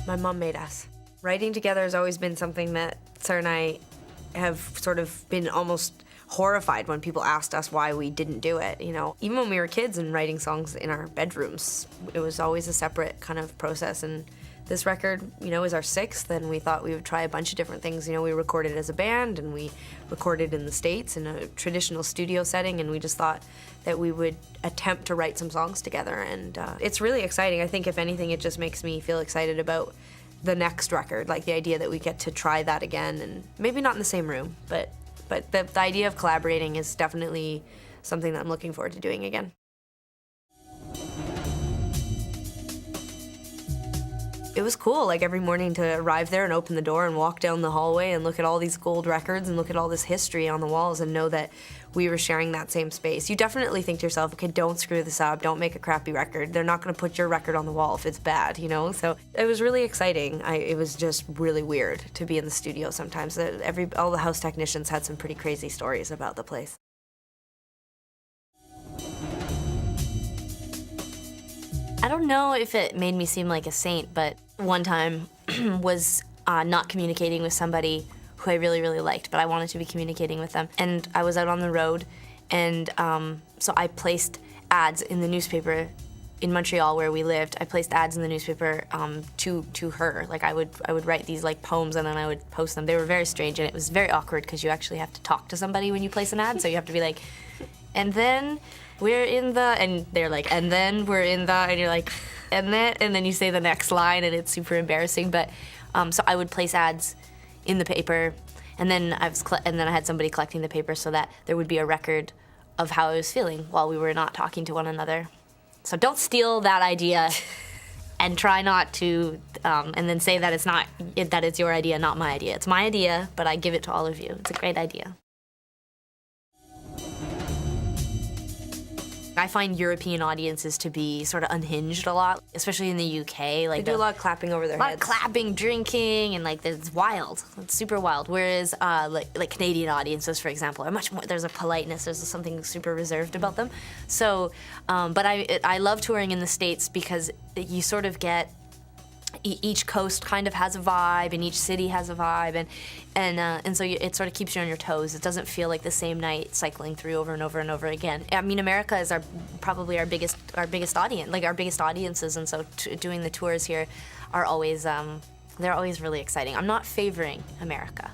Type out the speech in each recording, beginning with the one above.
My mom made us. Writing together has always been something that Sarah and I have sort of been almost horrified when people asked us why we didn't do it, you know. Even when we were kids and writing songs in our bedrooms, it was always a separate kind of process. And this record, you know, is our sixth, and we thought we would try a bunch of different things. You know, we recorded as a band, and we recorded in the States in a traditional studio setting, and we just thought that we would attempt to write some songs together. And it's really exciting. I think, if anything, it just makes me feel excited about the next record, like the idea that we get to try that again, and maybe not in the same room, but the idea of collaborating is definitely something that I'm looking forward to doing again. It was cool, like every morning to arrive there and open the door and walk down the hallway and look at all these gold records and look at all this history on the walls and know that we were sharing that same space. You definitely think to yourself, okay, don't screw this up, don't make a crappy record. They're not gonna put your record on the wall if it's bad, you know? So it was really exciting. It was just really weird to be in the studio sometimes. All the house technicians had some pretty crazy stories about the place. I don't know if it made me seem like a saint, but one time was not communicating with somebody who I really, really liked, but I wanted to be communicating with them. And I was out on the road, and so I placed ads in the newspaper in Montreal where we lived. I placed ads in the newspaper to her. Like I would write these like poems and then I would post them. They were very strange, and it was very awkward because you actually have to talk to somebody when you place an ad, so you have to be like, and then we're in the, and they're like, and then we're in the, and you're like, and then you say the next line, and it's super embarrassing. But so I would place ads in the paper, and then I had somebody collecting the paper so that there would be a record of how I was feeling while we were not talking to one another. So don't steal that idea, and try not to, and then say that it's your idea, not my idea. It's my idea, but I give it to all of you. It's a great idea. I find European audiences to be sort of unhinged a lot, especially in the UK. Like, they do a lot of clapping over their heads. A lot of clapping, drinking, and like it's wild. It's super wild. Whereas like Canadian audiences, for example, are much more. There's a politeness. There's something super reserved about them. So, but I love touring in the States because you sort of get. Each coast kind of has a vibe, and each city has a vibe, and so it sort of keeps you on your toes. It doesn't feel like the same night cycling through over and over and over again. I mean, America is probably our biggest audience, like our biggest audiences, and so doing the tours here are always they're always really exciting. I'm not favoring America,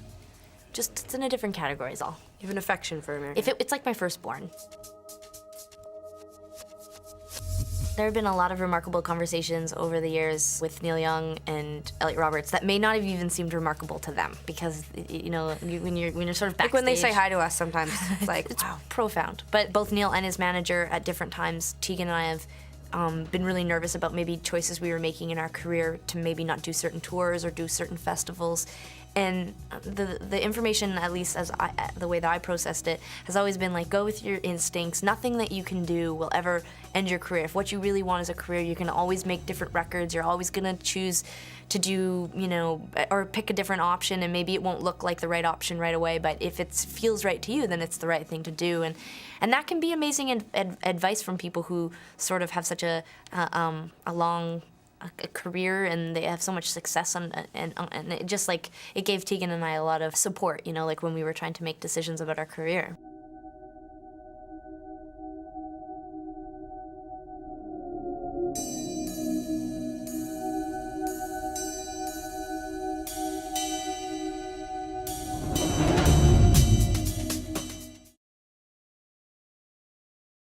just it's in a different category is all. You have an affection for America. It's like my firstborn. There have been a lot of remarkable conversations over the years with Neil Young and Elliot Roberts that may not have even seemed remarkable to them because, you know, when you're sort of backstage. Like when they say hi to us sometimes, it's like, it's wow. Profound. But both Neil and his manager at different times, Tegan and I have been really nervous about maybe choices we were making in our career to maybe not do certain tours or do certain festivals. And the information, at least the way that I processed it, has always been like, go with your instincts. Nothing that you can do will ever end your career. If what you really want is a career, you can always make different records. You're always gonna choose to do, you know, or pick a different option, and maybe it won't look like the right option right away, but if it feels right to you, then it's the right thing to do. And that can be amazing advice from people who sort of have such a long a career, and they have so much success, and it just like it gave Tegan and I a lot of support, you know, like when we were trying to make decisions about our career.